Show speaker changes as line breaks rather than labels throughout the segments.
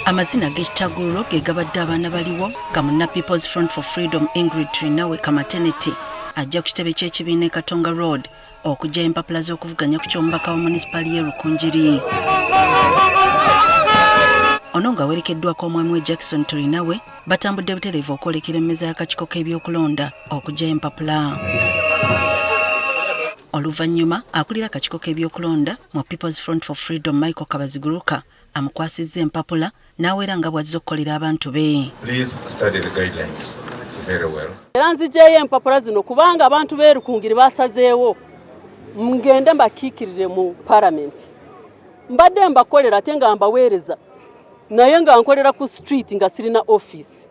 Amazina g'ekitaguriro ge gabadde abaana baliwo nga munna People's Front for Freedom Ingrid Trinawe Kamaternity ajja ku kitebe ky'ekibiina e Katonga Road okujja empapula z'okuvuganya ku ky'omubaka wa munisipali y'e Rukungiri. Ono nga werekeddwako omwami Jackson Trinawe batambudde butereevu okwolekera emmeza y'akakiiko k'ebyokulonda okujja empapula. Oluvannyuma akulira akakiiko k'ebyokulonda mu People's Front for Freedom Michael Kabaziguruka amukwasizza empapula n'aweera nga bw'azze okukolera abantu be.
Please study the guidelines very well.
Era nziggyeyo empapula zino kubanga abantu b'e Rukungiri basazeewo ngende mbakiikirire mu Parliament. Mbadde mbakolera ate nga mbaweereza naye nga nkolera ku street nga sirina office.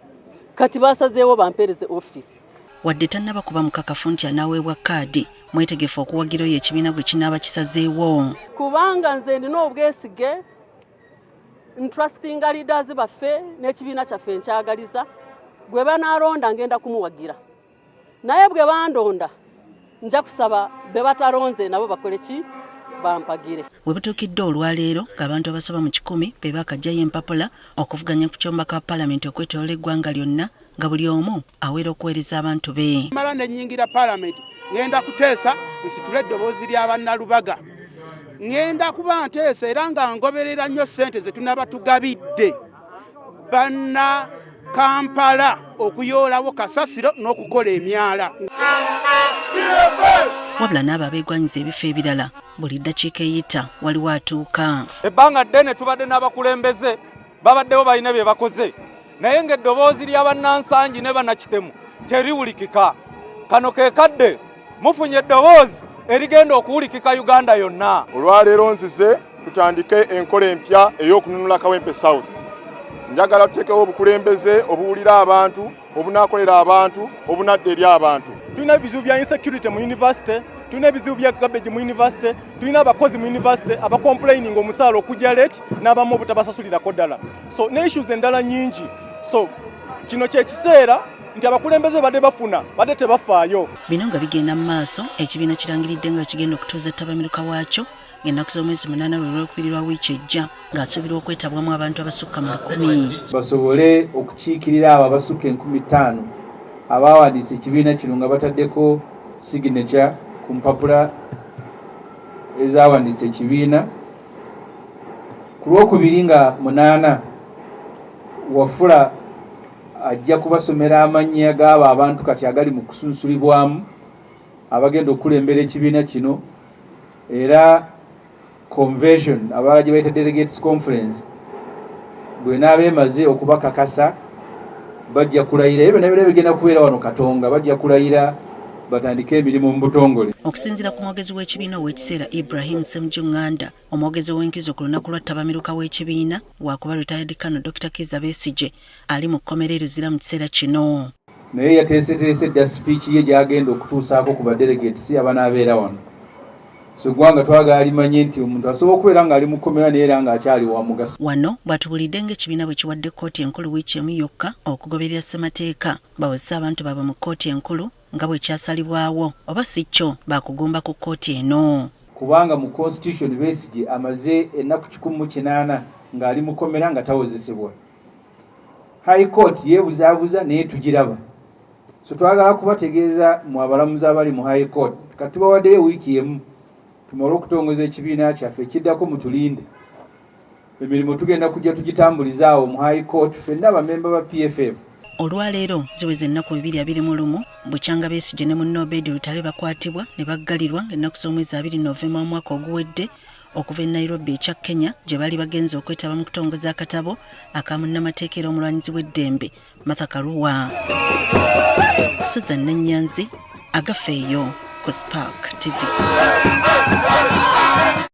Kati basazeewo bampeereze office.
Wadde tannaba kuba mukakafu nti anaaweebwa kaadi mwetegefu okuwagirayo ekibiina bwe kinaaba kisazeewo.
Kubanga nze ndina obwesige trusting leaders baffe n'ekibiina kyaffe nkyagaliza gwe banaalonda ngenda kumuwagira. Naye bwe bandonda nja kusaba be bataronze nabo bakole ki bampagire.
We butuukidde olwaleero ng'abantu abasoba mu 100 be bakajjayo empapula okuvuganya ku ky'omubaka wa Paalamenti okwetooloola eggwanga lyonna nga buli omu aweera okuweereza abantu be.
Mala n'ennyingira Paalamenti ngenda kuteesa nsitule eddoboozi lya bannalubaga. Ngenda kuba nteesa era nga ngoberera nnyo ssente ze tunaba tugabidde banna Kampala okuyoolawo kasasiro n'okukola emyala.
Wabula n'abo abeegwanyiza ebifo ebirala buli ddakiika eyita waliwo atuuka.
Ebbanga ddene tubadde n'abakulembeze babaddewo balina bye bakoze naye ng'eddoboozi lya bannansangi ne bannakitemu teriwulikika. Kano ke kadde mufunye eddoboozi erigenda okuwulikika Uganda yonna.
Olwaleero nzize tutandike enkola empya ey'okununula Kawempe South. Njagala tuteekewo obukulembeze obuwulira abantu, obunaakolera abantu, obunadde eri abantu.
Tulina ebizibu bya insecurity mu university, tulina ebizibu bya garbage mu university, tulina abakozi mu university abacomplaining omusaala okujja late n'abamu obutabasasulirako ddala. So ne issues endala nyingi. So kino kye kiseera nti abakulembeze badde bafuna badde tebafaayo.
Bino nga bigenda mu maaso ekibiina kirangiridde nga kigenda okutuuza ttabamiruka waakyo ng'ennaku z'omwezi 8 Lwokubiri lwa wiiki ejja ng'asuubirwa okwetabwamu abantu abasukka mu 1,000
basobole okukiikirira abo abasukka 5,000 abaawandiisa ekibiina kino nga bataddeko signature ku mpapula ezaawandiisa ekibiina. Ku Lwokubiri nga 8 Wafula ajja kubasomera amannya g'abo abantu kati agali mu kusunsulibwamu abagenda okulembera ekibiina kino era convention abaje bayita delegates conference bwena beemaze okubakakasa bajja kulayira ebyo nabyo bigenda kubeera wano Katonga bajja kulayira batandike emirimu mu butongole.
Okusinziira ku mwogezi w'ekibiina ow'ekiseera Ibrahim Ssemujjunganda omwogezi ow'enkizo ku lunaku lwa ttabamiruka w'ekibiina wakuba retired Colonel Dr. Kizza Besigye ali mu kkomera eruzira mu kiseera kino.
Naye yateeseteese dda speech ye gy'agenda okutuusaako ku badelegates abanaabeera wano. So gwanga twaga alimanye nti omuntu asobola okubeera ng'ali mu kkomera naye era ng'akyali wa mugaso.
Wano batubulidde ng'ekibiina bwe kiwadde kkooti enkulu wiiki emu yokka okugoberera ssemateeka bawozesa abantu baabwe mu kkooti enkulu nga bwe kyasalibwawo oba si kyo bakugumba ku kkooti eno.
Kubanga mu constitution Besigye amaze ennaku 180 ng'ali mu kkomera nga tawozesebwa. High Court yeebuzaabuza naye tugiraba. So twagala kubategeeza mu abalamuzi abali mu High Court kati tubawaddeyo wiiki emu tumala okutongoza ekibiina kyaffe ekiddako mutulinde. Emirimu tugenda kujja tugitambulizaawo mu High Court ffenna abamemba ba PFF.
Olwaleero ziweze ennaku 221 Bukyanga Besigye ne munne Obedi Lutale bakwatibwa ne baggalirwa ng'ennaku z'omwezi 2 Novemba mu mwaka oguwedde okuva e Nairobi ekya Kenya gye bali bagenze okwetaba mu kutongoza akatabo aka munnamateeka era omulwanyizi w'eddembe Martha Karua. Susan Nanyanzi agafeeyo ku Spark TV.